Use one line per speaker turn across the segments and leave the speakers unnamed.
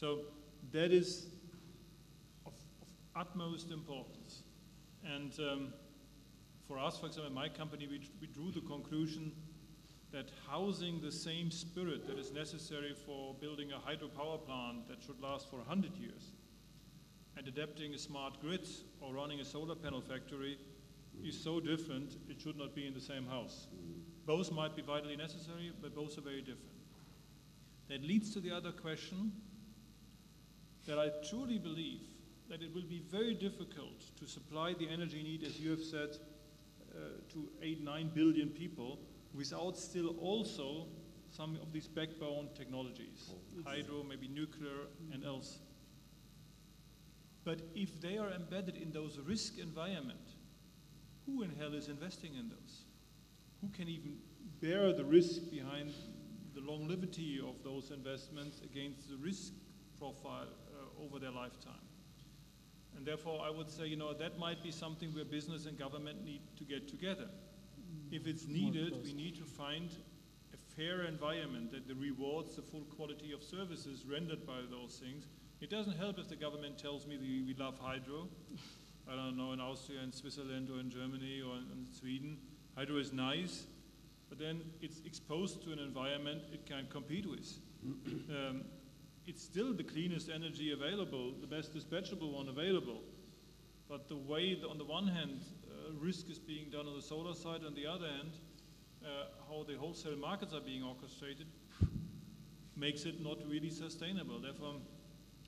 So that is of utmost importance. And for us, for example, in my company, we drew the conclusion that housing the same spirit that is necessary for building a hydropower plant that should last for 100 years and adapting a smart grid or running a solar panel factory is so different, it should not be in the same house. Both might be vitally necessary, but both are very different. That leads to the other question that I truly believe that it will be very difficult to supply the energy need, as you have said, to 8-9 billion people without still also some of these backbone technologies, hydro, maybe nuclear, and else. But if they are embedded in those risk environment, who in hell is investing in those? Who can even bear the risk behind the longevity of those investments against the risk profile over their lifetime? And therefore, I would say, that might be something where business and government need to get together. If it's needed, we need to find a fair environment that rewards the full quality of services rendered by those things. It doesn't help if the government tells me we love hydro. I don't know, in Austria, in Switzerland, or in Germany, or in Sweden. Hydro is nice, but then it's exposed to an environment it can't compete with. It's still the cleanest energy available, the best dispatchable one available. But the way, on the one hand, risk is being done on the solar side, on the other hand, how the wholesale markets are being orchestrated makes it not really sustainable. Therefore,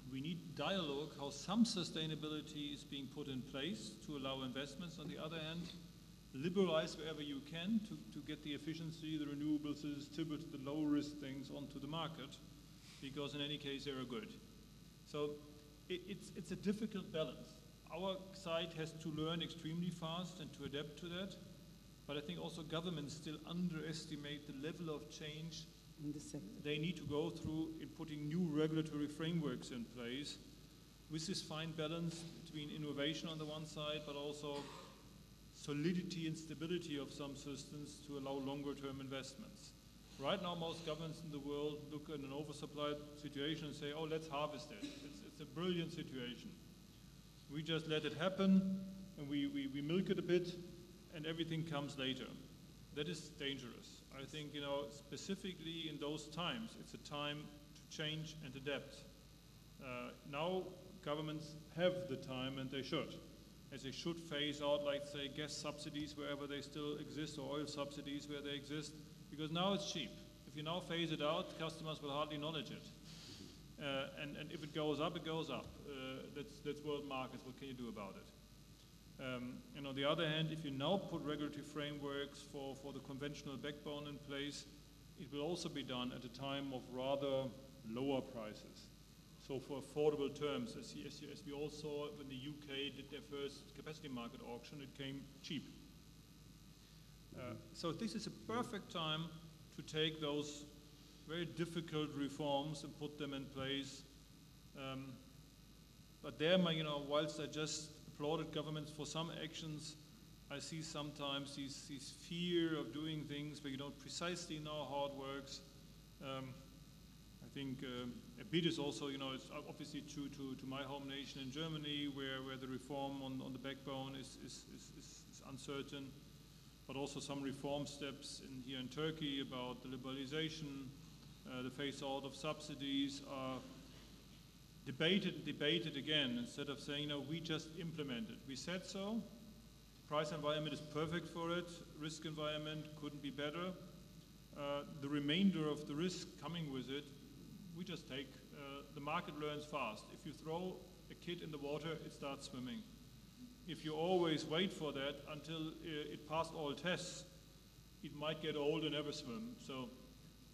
we need dialogue how some sustainability is being put in place to allow investments. On the other hand, liberalize wherever you can to get the efficiency, the renewables, the distributed, the low-risk things onto the market, because in any case, they are good. So it's a difficult balance. Our side has to learn extremely fast and to adapt to that, but I think also governments still underestimate the level of change
in the sector
they need to go through in putting new regulatory frameworks in place with this fine balance between innovation on the one side, but also solidity and stability of some systems to allow longer-term investments. Right now, most governments in the world look at an oversupplied situation and say, oh, let's harvest it. It's a brilliant situation. We just let it happen, and we milk it a bit, and everything comes later. That is dangerous. I think, specifically in those times, it's a time to change and adapt. Now, governments have the time, and they should. As they should phase out, like, say, gas subsidies wherever they still exist, or oil subsidies where they exist, because now it's cheap. If you now phase it out, customers will hardly acknowledge it. And if it goes up, it goes up. That's world markets. What can you do about it? And on the other hand, if you now put regulatory frameworks for the conventional backbone in place, it will also be done at a time of rather lower prices. So for affordable terms, as we all saw when the UK did their first capacity market auction, it came cheap. So this is a perfect time to take those very difficult reforms and put them in place. But there, whilst I just applauded governments for some actions, I see sometimes this fear of doing things where you don't precisely know how it works. I think a bit is also, it's obviously true to my home nation in Germany, where the reform on the backbone is uncertain, but also some reform steps here in Turkey about the liberalization, the phase-out of subsidies are debated again, instead of saying, we just implement it. We said so. Price environment is perfect for it. Risk environment couldn't be better. The remainder of the risk coming with it, we just take. The market learns fast. If you throw a kid in the water, it starts swimming. If you always wait for that until it passed all tests, it might get old and never swim. So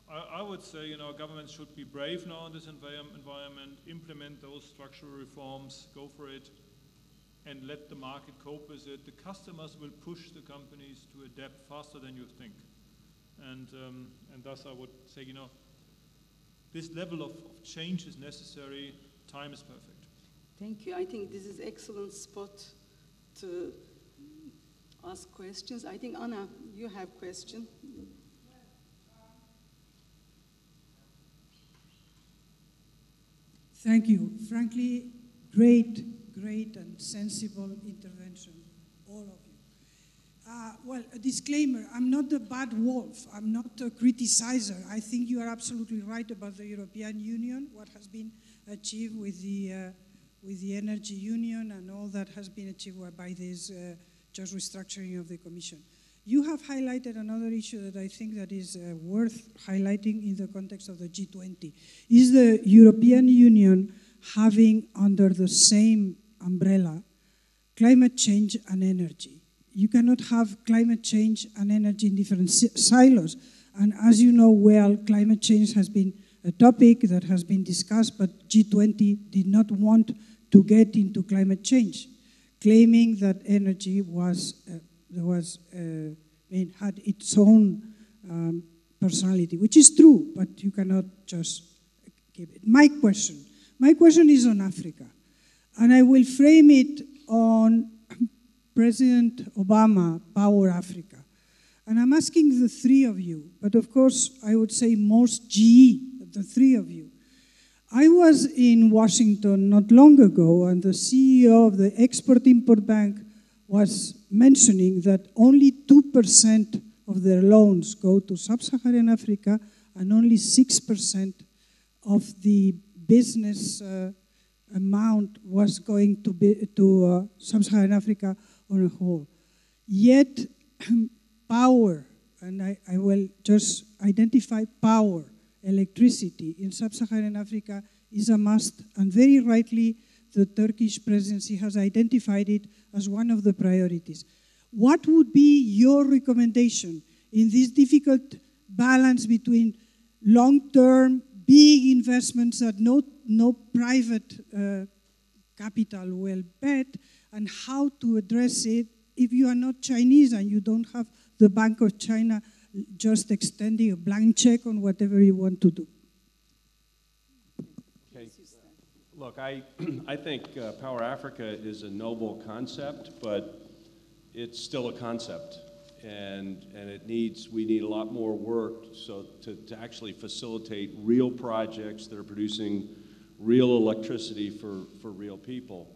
I would say, governments should be brave now in this environment, implement those structural reforms, go for it, and let the market cope with it. The customers will push the companies to adapt faster than you think. And thus I would say, this level of change is necessary, time is perfect.
Thank you. I think this is an excellent spot to ask questions. I think, Anna, you have a question.
Thank you. Frankly, great and sensible intervention, all of you. Well, a disclaimer, I'm not the bad wolf. I'm not a criticizer. I think you are absolutely right about the European Union, what has been achieved with the Energy Union and all that has been achieved by this just restructuring of the Commission. You have highlighted another issue that I think that is worth highlighting in the context of the G20. Is the European Union having under the same umbrella climate change and energy? You cannot have climate change and energy in different silos. And as you know well, climate change has been a topic that has been discussed, but G20 did not want to get into climate change, claiming that energy had its own personality, which is true, but you cannot just keep it. My question is on Africa, and I will frame it on President Obama, Power Africa. And I'm asking the three of you, but of course I would say most GE, the three of you. I was in Washington not long ago, and the CEO of the Export-Import Bank was mentioning that only 2% of their loans go to sub-Saharan Africa, and only 6% of the business amount was going to sub-Saharan Africa on a whole. Yet, power, and I will just identify power, electricity in sub-Saharan Africa is a must, and very rightly the Turkish presidency has identified it as one of the priorities. What would be your recommendation in this difficult balance between long-term, big investments that no private capital will bet, and how to address it if you are not Chinese and you don't have the Bank of China just extending a blank check on whatever you want to do?
Okay. Look, I think Power Africa is a noble concept, but it's still a concept, and we need a lot more work to actually facilitate real projects that are producing real electricity for real people.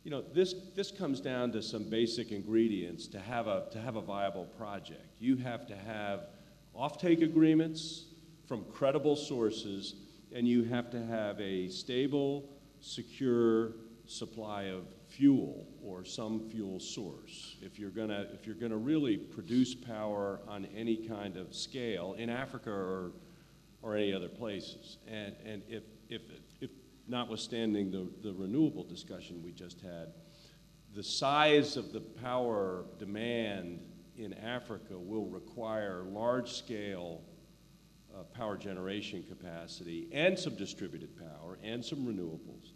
You know, this comes down to some basic ingredients to have a viable project. You have to have offtake agreements from credible sources, and you have to have a stable, secure supply of fuel or some fuel source. If you're gonna really produce power on any kind of scale in Africa or any other places, and if notwithstanding the renewable discussion we just had, the size of the power demand in Africa will require large-scale power generation capacity and some distributed power and some renewables.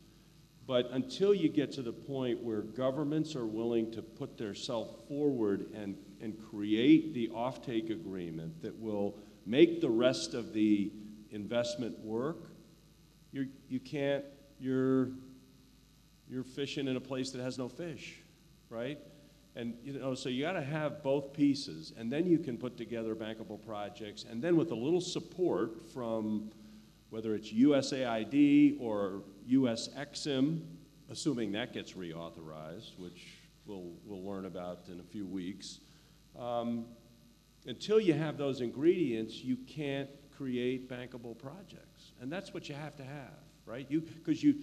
But until you get to the point where governments are willing to put themselves forward and create the offtake agreement that will make the rest of the investment work, you're fishing in a place that has no fish, right? And so you got to have both pieces, and then you can put together bankable projects, and then with a little support from whether it's USAID or US EXIM, assuming that gets reauthorized, which we'll learn about in a few weeks. Until you have those ingredients, you can't create bankable projects, and that's what you have to have, right? Because you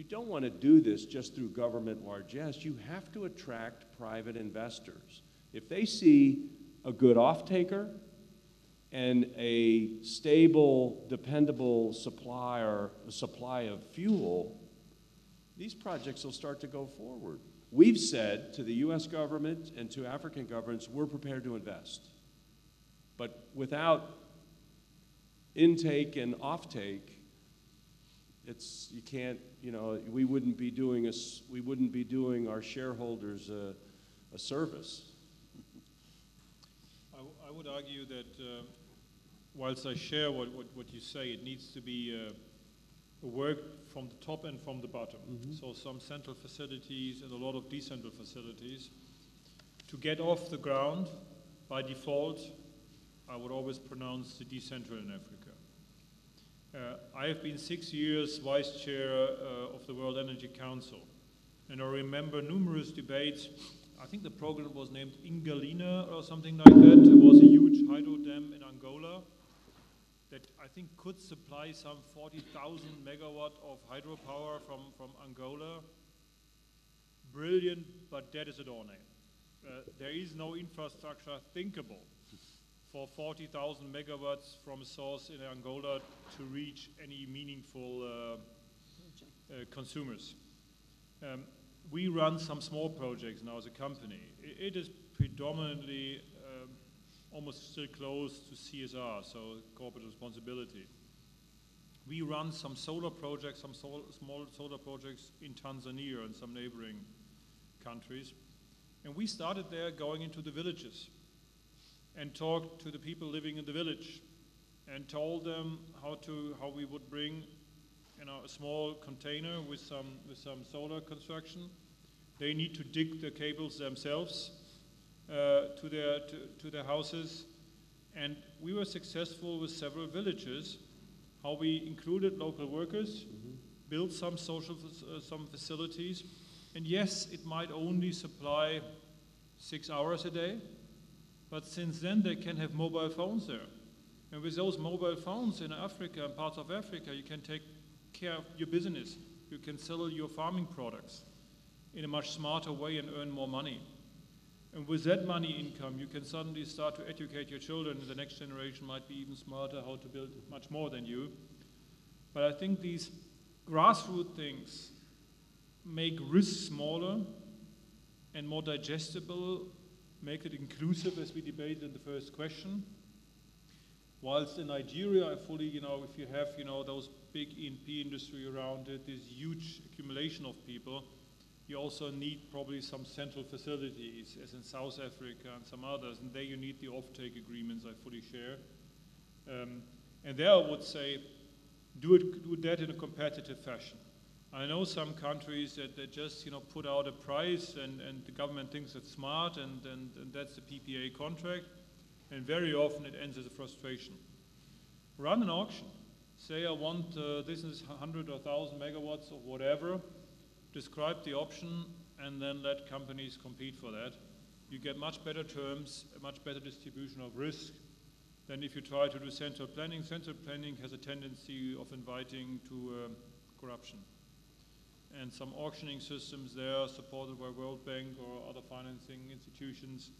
don't want to do this just through government largesse. You have to attract private investors. If they see a good off-taker and a stable, dependable supply of fuel, these projects will start to go forward. We've said to the US government and to African governments, we're prepared to invest. But without intake and offtake, we wouldn't be doing our shareholders a service.
I would argue that whilst I share what you say, it needs to be a work from the top and from the bottom. Mm-hmm. So some central facilities and a lot of decentral facilities. To get off the ground, by default, I would always pronounce the decentral in Africa. I have been 6 years vice chair of the World Energy Council, and I remember numerous debates. I think the program was named Ingalina or something like that. It was a huge hydro dam in Angola that I think could supply some 40,000 megawatt of hydropower from Angola. Brilliant, but dead as a doornail. There is no infrastructure thinkable for 40,000 megawatts from a source in Angola to reach any meaningful consumers. We run some small projects now as a company. It is predominantly almost still close to CSR, so corporate responsibility. We run some solar projects, some small solar projects in Tanzania and some neighboring countries. And we started there going into the villages and talked to the people living in the village and told them how we would bring a small container with some solar construction. They need to dig the cables themselves to their houses, and we were successful with several villages. How we included local workers, built some some facilities, and yes, it might only supply 6 hours a day, but since then they can have mobile phones there, and with those mobile phones in Africa and parts of Africa, you can take care of your business. You can sell your farming products in a much smarter way and earn more money. And with that money income, you can suddenly start to educate your children, and the next generation might be even smarter how to build much more than you. But I think these grassroots things make risk smaller and more digestible, make it inclusive, as we debated in the first question. Whilst in Nigeria, I fully, if you have, those big E&P industry around it, this huge accumulation of people, you also need probably some central facilities, as in South Africa and some others, and there you need the offtake agreements, I fully share. And there I would say, do that in a competitive fashion. I know some countries that just put out a price and the government thinks it's smart and that's the PPA contract, and very often it ends as a frustration. Run an auction. Say I want this is 100 or 1,000 megawatts or whatever. Describe the option and then let companies compete for that. You get much better terms, a much better distribution of risk than if you try to do central planning. Central planning has a tendency of inviting to corruption. And some auctioning systems there supported by World Bank or other financing institutions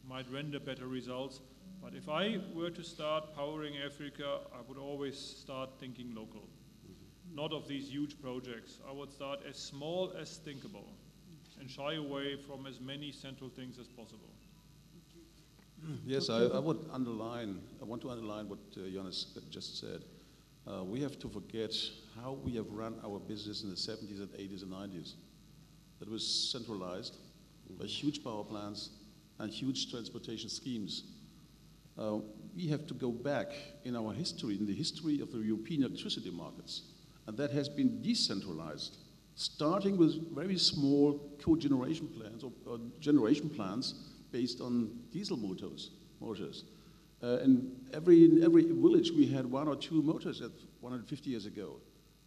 might render better results. But if I were to start powering Africa, I would always start thinking local. Not of these huge projects. I would start as small as thinkable and shy away from as many central things as possible.
Yes, I want to underline what Johannes just said. We have to forget how we have run our business in the 70s and 80s and 90s. That was centralized by huge power plants and huge transportation schemes. We have to go back in our history, in the history of the European electricity markets. And that has been decentralized, starting with very small cogeneration plants or generation plants based on diesel motors. In every village we had 1 or 2 motors at 150 years ago.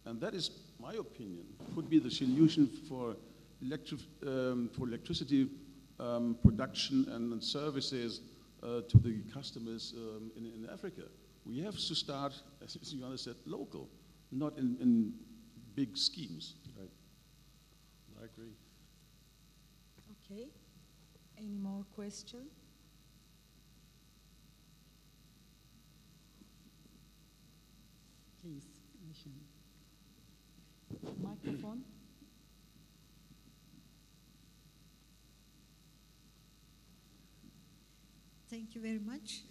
And that is, my opinion, could be the solution for electricity production and services to the customers in Africa. We have to start, as Johannes said, local. Not in big schemes.
Right. I agree.
Okay. Any more questions? Please, microphone.
Thank you very much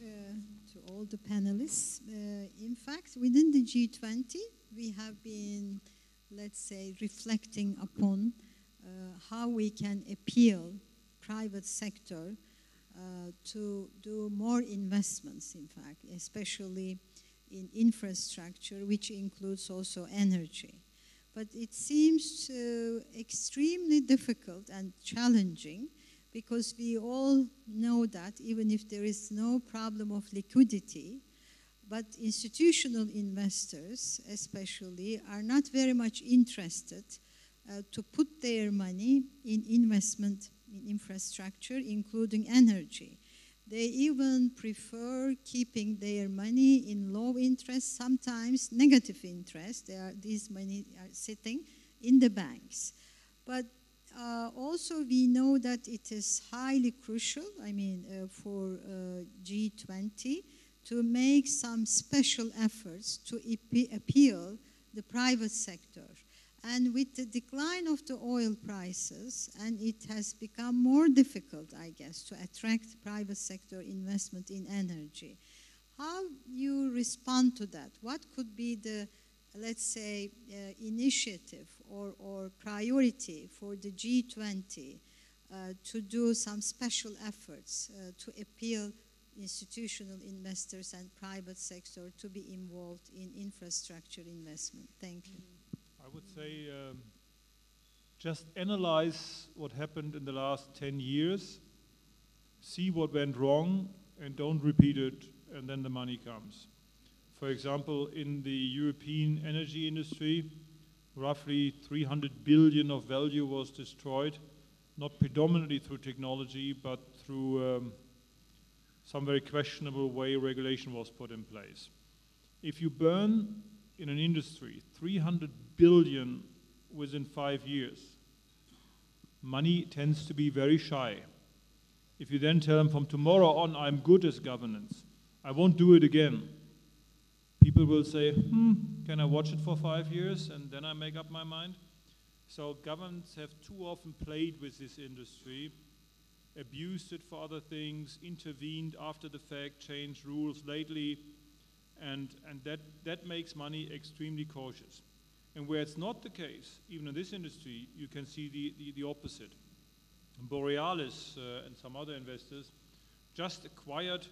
to all the panelists. In fact, within the G20, we have been, let's say, reflecting upon how we can appeal private sector to do more investments, in fact, especially in infrastructure, which includes also energy. But it seems extremely difficult and challenging, because we all know that even if there is no problem of liquidity, But institutional investors, especially, are not very much interested to put their money in investment in infrastructure, including energy. They even prefer keeping their money in low interest, sometimes negative interest. These money are sitting in the banks. But also we know that it is highly crucial, for G20 to make some special efforts to appeal the private sector. And with the decline of the oil prices, and it has become more difficult, I guess, to attract private sector investment in energy. How you respond to that? What could be the, let's say, initiative or priority for the G20 to do some special efforts to appeal institutional investors and private sector to be involved in infrastructure investment? Thank you.
I would say just analyze what happened in the last 10 years, see what went wrong, and don't repeat it, and then the money comes. For example, in the European energy industry, roughly 300 billion of value was destroyed, not predominantly through technology, but through some very questionable way regulation was put in place. If you burn in an industry 300 billion within 5 years, money tends to be very shy. If you then tell them from tomorrow on, I'm good as governance, I won't do it again, people will say, can I watch it for 5 years and then I make up my mind? So governments have too often played with this industry, abused it for other things, intervened after the fact, changed rules lately, and that makes money extremely cautious. And where it's not the case, even in this industry, you can see the opposite. Borealis and some other investors just acquired,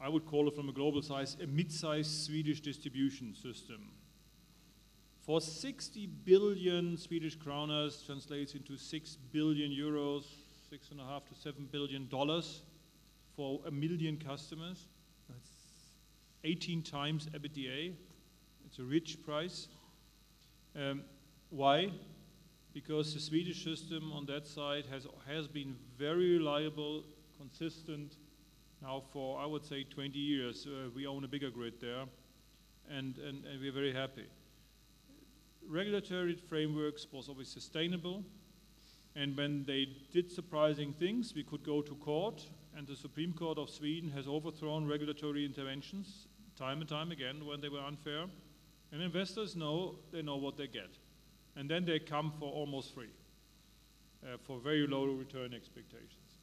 I would call it from a global size, a mid-sized Swedish distribution system. For 60 billion Swedish kroners, translates into 6 billion euros, $6.5 to $7 billion for 1 million customers. That's 18 times EBITDA. It's a rich price. Why? Because the Swedish system on that side has been very reliable, consistent now for, I would say, 20 years. We own a bigger grid there, and we're very happy. Regulatory frameworks was always sustainable, and when they did surprising things, we could go to court, and the Supreme Court of Sweden has overthrown regulatory interventions time and time again when they were unfair. And investors know, they know what they get. And then they come for almost free, for very low return expectations.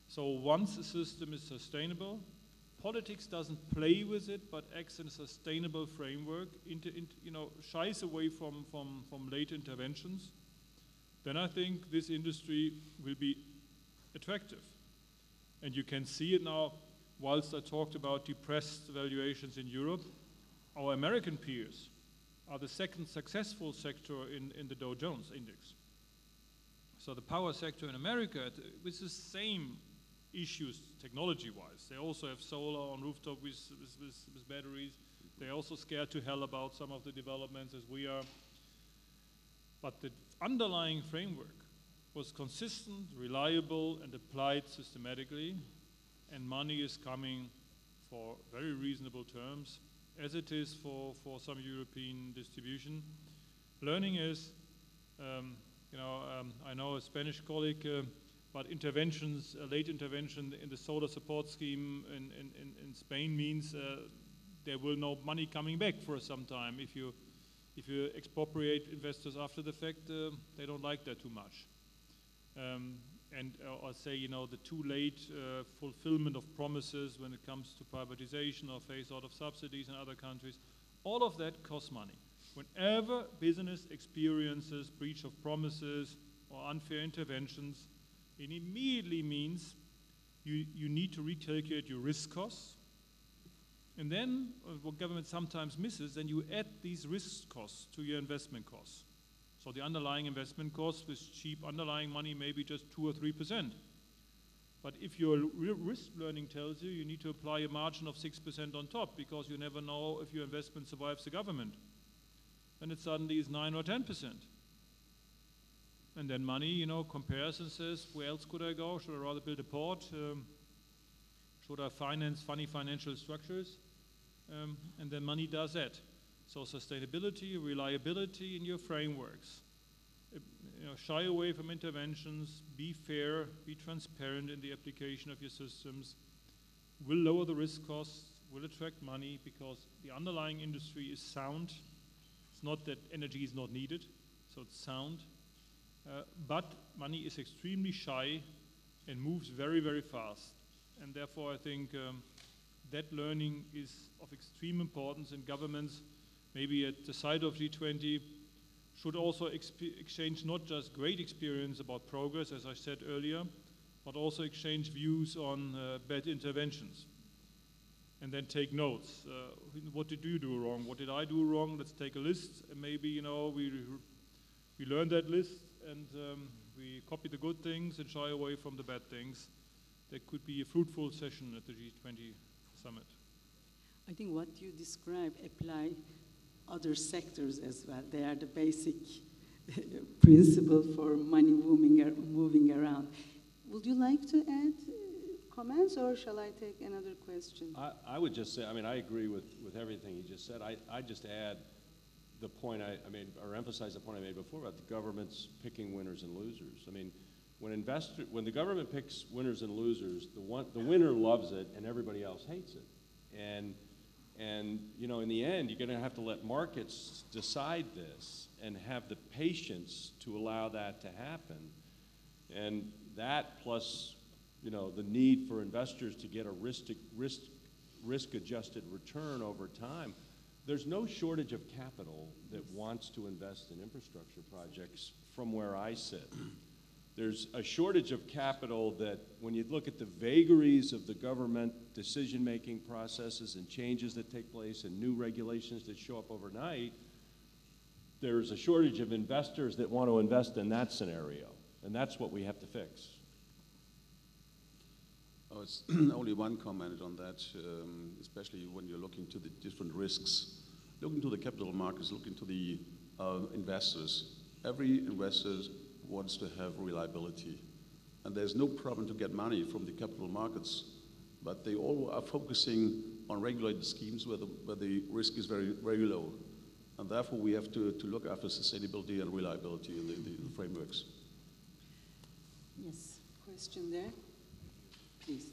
So once a system is sustainable, politics doesn't play with it, but acts in a sustainable framework, shies away from late interventions, then I think this industry will be attractive. And you can see it now, whilst I talked about depressed valuations in Europe, our American peers are the second successful sector in the Dow Jones index. So the power sector in America, with the same issues technology-wise, they also have solar on rooftop with batteries. They're also scared to hell about some of the developments as we are. But the underlying framework was consistent, reliable, and applied systematically, and money is coming for very reasonable terms, as it is for some European distribution. Learning is, I know a Spanish colleague, but interventions, a late intervention in the solar support scheme in Spain means there will no money coming back for some time. If you expropriate investors after the fact, they don't like that too much. Or say, the too late fulfillment of promises when it comes to privatization or phase out of subsidies in other countries, all of that costs money. Whenever business experiences breach of promises or unfair interventions, it immediately means you need to recalculate your risk costs. And then, what government sometimes misses, then you add these risk costs to your investment costs. So the underlying investment costs with cheap underlying money may be just 2 or 3%. But if your risk learning tells you need to apply a margin of 6% on top because you never know if your investment survives the government, then it suddenly is 9 or 10%. And then money, compares and says, where else could I go? Should I rather build a port? Should I finance funny financial structures? And then money does that. So sustainability, reliability in your frameworks. Shy away from interventions, be fair, be transparent in the application of your systems, will lower the risk costs, will attract money because the underlying industry is sound. It's not that energy is not needed, so it's sound. But money is extremely shy and moves very, very fast. And therefore I think that learning is of extreme importance, and governments, maybe at the side of G20, should also exchange not just great experience about progress, as I said earlier, but also exchange views on bad interventions. And then take notes. What did you do wrong? What did I do wrong? Let's take a list, and maybe we learn that list, and we copy the good things and shy away from the bad things. That could be a fruitful session at the G20 summit.
I think what you describe apply other sectors as well. They are the basic principle for money moving around. Would you like to add comments, or shall I take another question?
I would just say, I agree with everything he just said. I just add the point I made, or emphasize the point I made before about the government's picking winners and losers. When the government picks winners and losers, the winner loves it and everybody else hates it. And in the end, you're going to have to let markets decide this and have the patience to allow that to happen. And that plus, the need for investors to get a risk-adjusted return over time. There's no shortage of capital that wants to invest in infrastructure projects from where I sit. There's a shortage of capital that when you look at the vagaries of the government decision-making processes and changes that take place and new regulations that show up overnight, there's a shortage of investors that want to invest in that scenario. And that's what we have to fix.
Oh, it's only one comment on that, especially when you're looking to the different risks. Looking to the capital markets, looking to the investors. Every investor wants to have reliability. And there's no problem to get money from the capital markets, but they all are focusing on regulated schemes where the risk is very, very low. And therefore, we have to look after sustainability and reliability in the frameworks.
Yes, question there. Please.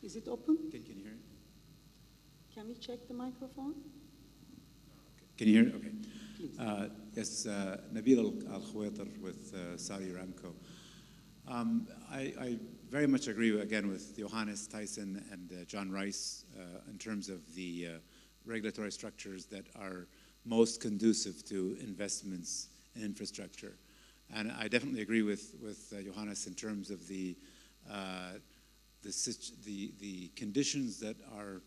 Is it open?
Can you hear it?
Can we check the microphone?
Can you hear it? Okay.
Please.
Yes, Nabil Al-Khwatar with Saudi Aramco. I very much agree again with Johannes, Teyssen, and John Rice in terms of the regulatory structures that are most conducive to investments in infrastructure. And I definitely agree with Johannes in terms of the conditions that are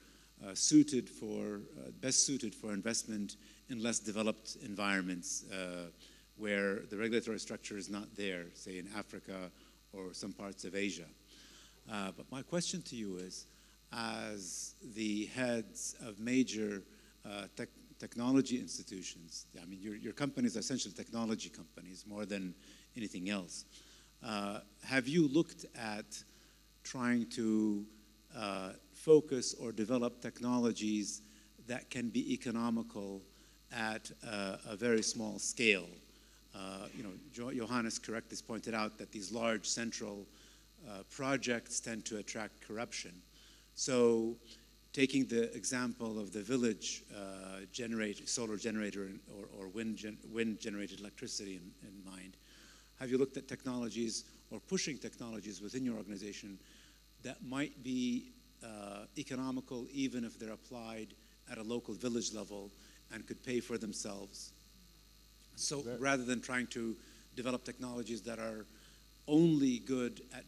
best suited for investment in less developed environments where the regulatory structure is not there, say in Africa or some parts of Asia. But my question to you is, as the heads of major technology institutions, your companies are essentially technology companies more than anything else. Have you looked at trying to focus or develop technologies that can be economical at a very small scale? Johannes correctly pointed out that these large central projects tend to attract corruption. So taking the example of the village solar generator or wind-generated electricity in mind, have you looked at technologies or pushing technologies within your organization that might be economical even if they're applied at a local village level and could pay for themselves? So rather than trying to develop technologies that are only good at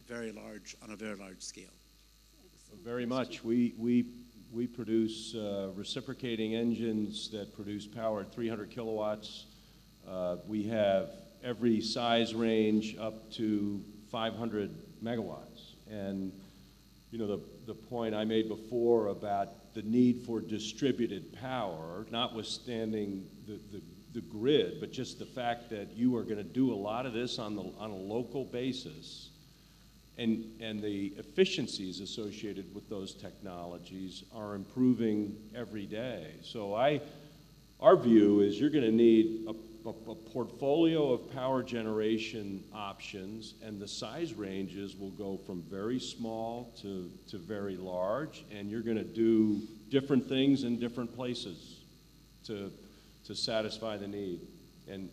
on a very large scale.
Very much. We produce reciprocating engines that produce power at 300 kilowatts. We have every size range up to 500 megawatts. And you know, the point I made before about the need for distributed power, notwithstanding the grid, but just the fact that you are going to do a lot of this on a local basis, and the efficiencies associated with those technologies are improving every day. So our view is you're going to need a portfolio of power generation options, and the size ranges will go from very small to very large, and you're going to do different things in different places to satisfy the need. And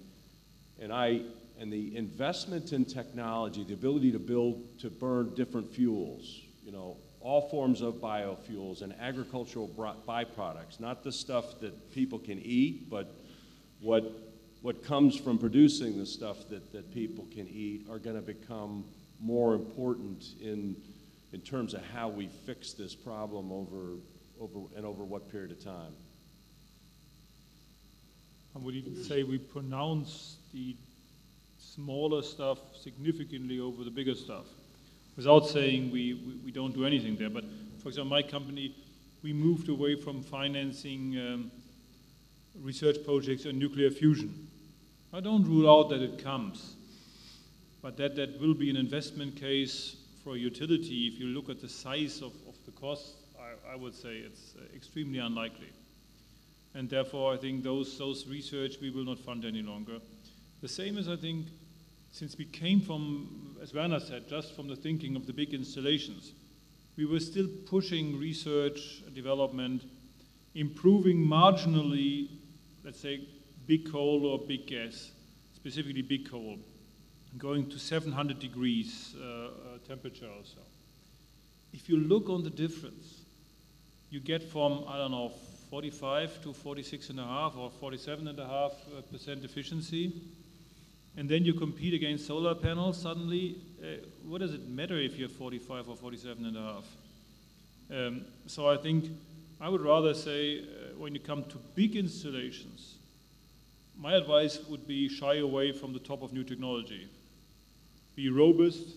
the investment in technology, the ability to burn different fuels, you know, all forms of biofuels and agricultural byproducts, not the stuff that people can eat, but what comes from producing the stuff that people can eat, are going to become more important in terms of how we fix this problem over what period of time.
I would even say we pronounce the smaller stuff significantly over the bigger stuff, without saying we don't do anything there. But for example, my company, we moved away from financing research projects on nuclear fusion. I don't rule out that it comes, but that will be an investment case for a utility. If you look at the size of the cost, I would say it's extremely unlikely. And therefore, I think those research we will not fund any longer. The same as, I think, since we came from, as Werner said, just from the thinking of the big installations, we were still pushing research and development, improving marginally, let's say, big coal or big gas, specifically big coal, going to 700 degrees temperature or so. If you look on the difference, you get from, I don't know, 45 to 46.5 or 47.5% efficiency, and then you compete against solar panels, suddenly, what does it matter if you have 45 or 47.5? So I think I would rather say when you come to big installations, my advice would be shy away from the top of new technology. Be robust,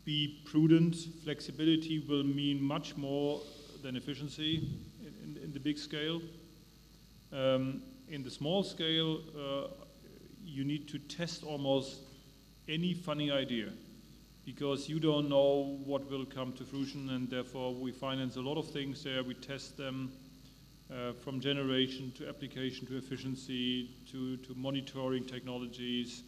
be prudent. Flexibility will mean much more than efficiency in the big scale. In the small scale, you need to test almost any funny idea, because you don't know what will come to fruition, and therefore we finance a lot of things there. We test them from generation to application to efficiency to monitoring technologies,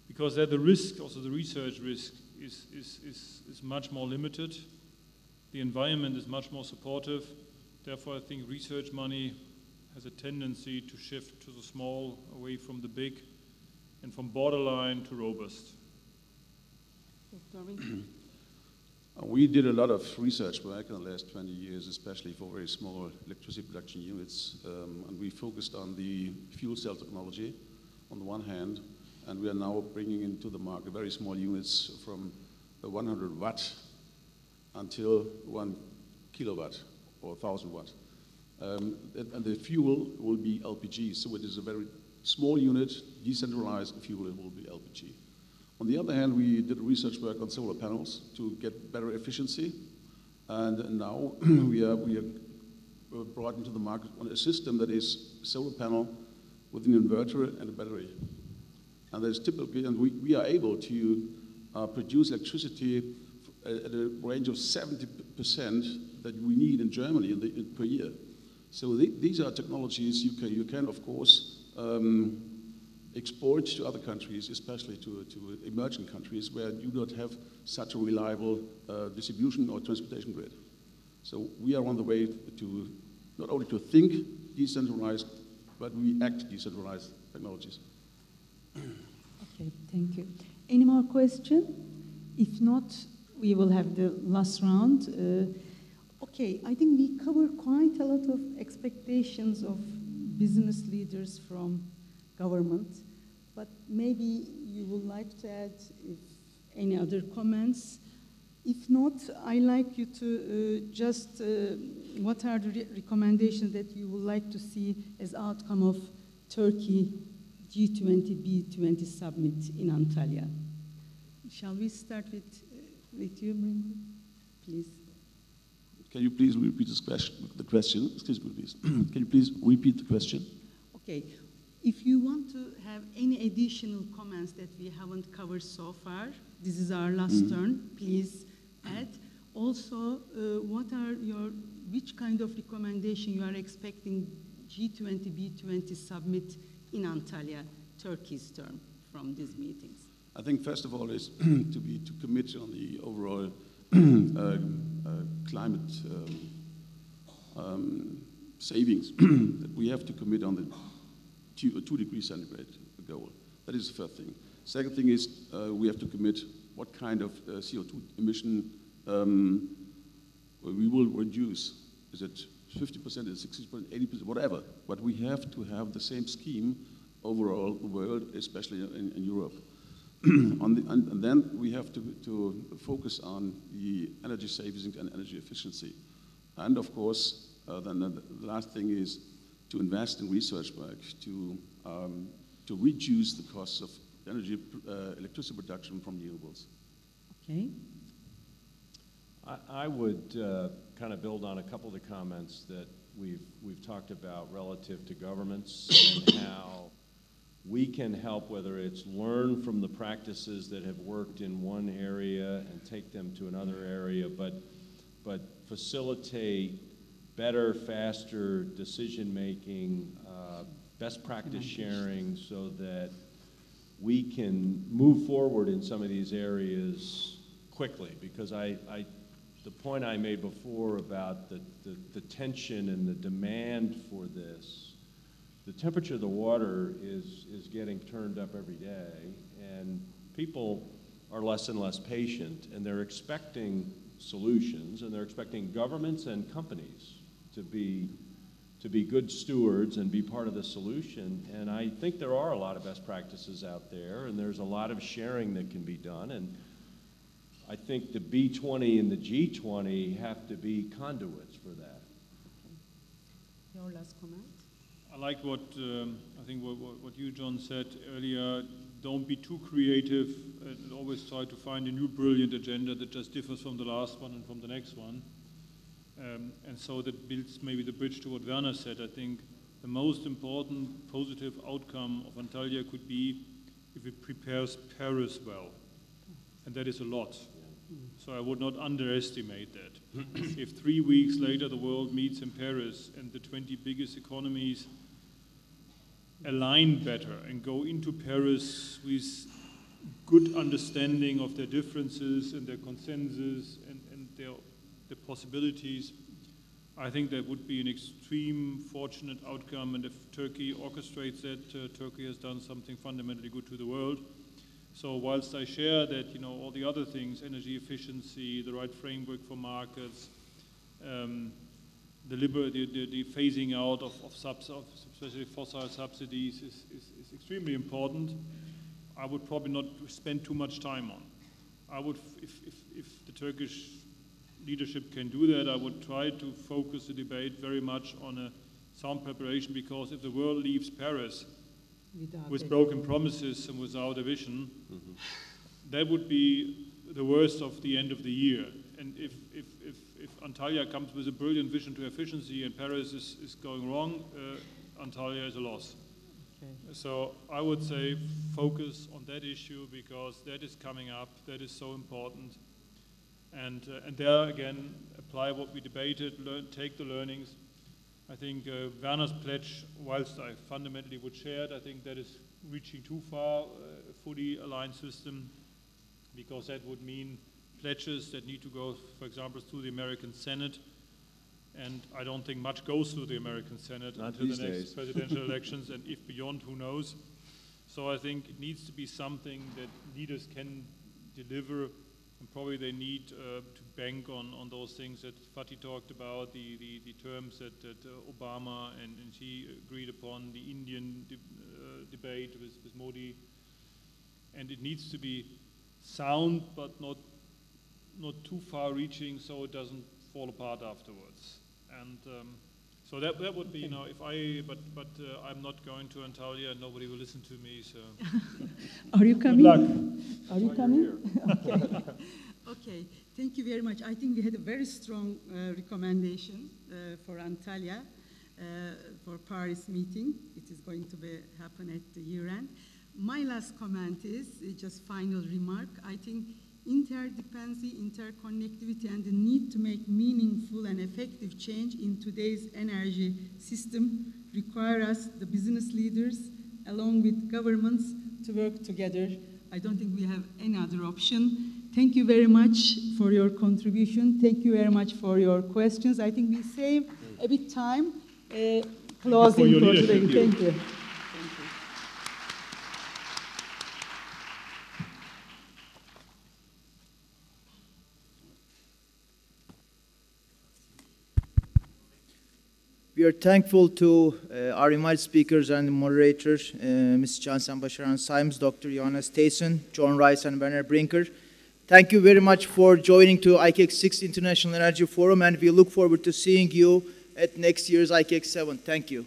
because there the risk, also the research risk, is much more limited. The environment is much more supportive. Therefore, I think research money has a tendency to shift to the small, away from the big, and from borderline to robust.
We did a lot of research work in the last 20 years, especially for very small electricity production units, and we focused on the fuel cell technology on the one hand, and we are now bringing into the market very small units from 100 watt until 1 kilowatt or 1,000 watt. And the fuel will be LPG, so it is a very small unit, decentralized fuel, it will be LPG. On the other hand, we did research work on solar panels to get better efficiency, and now we are brought into the market on a system that is solar panel with an inverter and a battery. And there's typically, and we are able to produce electricity at a range of 70% that we need in Germany per year. So these are technologies you can of course export to other countries, especially to emerging countries where you don't have such a reliable distribution or transportation grid. So we are on the way to not only to think decentralized, but we act decentralized technologies.
Okay, thank you. Any more questions? If not, we will have the last round. Okay, I think we covered quite a lot of expectations of business leaders from government, but maybe you would like to add if any other comments. If not, I'd like you to what are the recommendations that you would like to see as outcome of Turkey G20, B-20 summit in Antalya? Shall we start with you, Brinker, please?
Can you please repeat this question? Excuse me, please. Can you please repeat the question?
Okay. If you want to have any additional comments that we haven't covered so far, this is our last turn, please add. Also, which kind of recommendation you are expecting G20, B-20 submit in Antalya, Turkey's term from these meetings?
I think first of all is to commit on the overall climate savings. That we have to commit on the 2 degrees centigrade goal. That is the first thing. Second thing is we have to commit what kind of CO2 emission we will reduce. Is it 50%, is it 60%, 80%, whatever. But we have to have the same scheme overall the world, especially in Europe. And then we have to focus on the energy savings and energy efficiency. And of course, then the last thing is to invest in research work to reduce the costs of energy, electricity production from renewables.
Okay.
I would kind of build on a couple of the comments that we've talked about relative to governments and how we can help, whether it's learn from the practices that have worked in one area and take them to another area, but facilitate better, faster decision-making, best practice sharing so that we can move forward in some of these areas quickly. Because the point I made before about the tension and the demand for this, the temperature of the water is getting turned up every day, and people are less and less patient, and they're expecting solutions, and they're expecting governments and companies to be good stewards and be part of the solution. And I think there are a lot of best practices out there, and there's a lot of sharing that can be done. And I think the B-20 and the G-20 have to be conduits for that.
Okay. Your last comment?
I like what I think what you, John, said earlier. Don't be too creative and always try to find a new brilliant agenda that just differs from the last one and from the next one. And so that builds maybe the bridge to what Werner said. I think the most important positive outcome of Antalya could be if it prepares Paris well. And that is a lot. So I would not underestimate that. If 3 weeks later the world meets in Paris and the 20 biggest economies align better and go into Paris with good understanding of their differences and their consensus and their possibilities, I think that would be an extreme fortunate outcome. And if Turkey orchestrates that, Turkey has done something fundamentally good to the world. So whilst I share that, all the other things, energy efficiency, the right framework for markets, the phasing out of especially fossil subsidies is extremely important, I would probably not spend too much time on. I would, if the Turkish leadership can do that, I would try to focus the debate very much on a sound preparation, because if the world leaves Paris with broken promises and without a vision, that would be the worst of the end of the year. And if Antalya comes with a brilliant vision to efficiency and Paris is going wrong, Antalya is a loss. Okay. So I would say focus on that issue, because that is coming up, that is so important. And there again, apply what we debated, take the learnings. I think Werner's pledge, whilst I fundamentally would share it, I think that is reaching too far, a fully aligned system, because that would mean pledges that need to go, for example, through the American Senate. And I don't think much goes through the American Senate until the next presidential elections, and if beyond, who knows. So I think it needs to be something that leaders can deliver, and probably they need to bank on those things that Fatih talked about, the terms that Obama and Xi agreed upon, the Indian debate with Modi. And it needs to be sound, but not too far-reaching, so it doesn't fall apart afterwards. And So that would be, if but I'm not going to Antalya, and nobody will listen to me, so.
Are you coming?
Good luck.
Are you coming? Okay. Okay, thank you very much. I think we had a very strong recommendation for Antalya for Paris meeting. It is going to happen at the year end. My last comment is just final remark. I think interdependency, interconnectivity, and the need to make meaningful and effective change in today's energy system require us, the business leaders, along with governments, to work together. I don't think we have any other option. Thank you very much for your contribution. Thank you very much for your questions. I think we saved a bit time. Closing for today. Thank you.
We are thankful to our invited speakers and moderators, Ms. Cansen, Basaran, Symes, Dr. Johannes, Teyssen, John Rice, and Werner Brinker. Thank you very much for joining to IICEC 6th International Energy Forum, and we look forward to seeing you at next year's IICEC 7th. Thank you.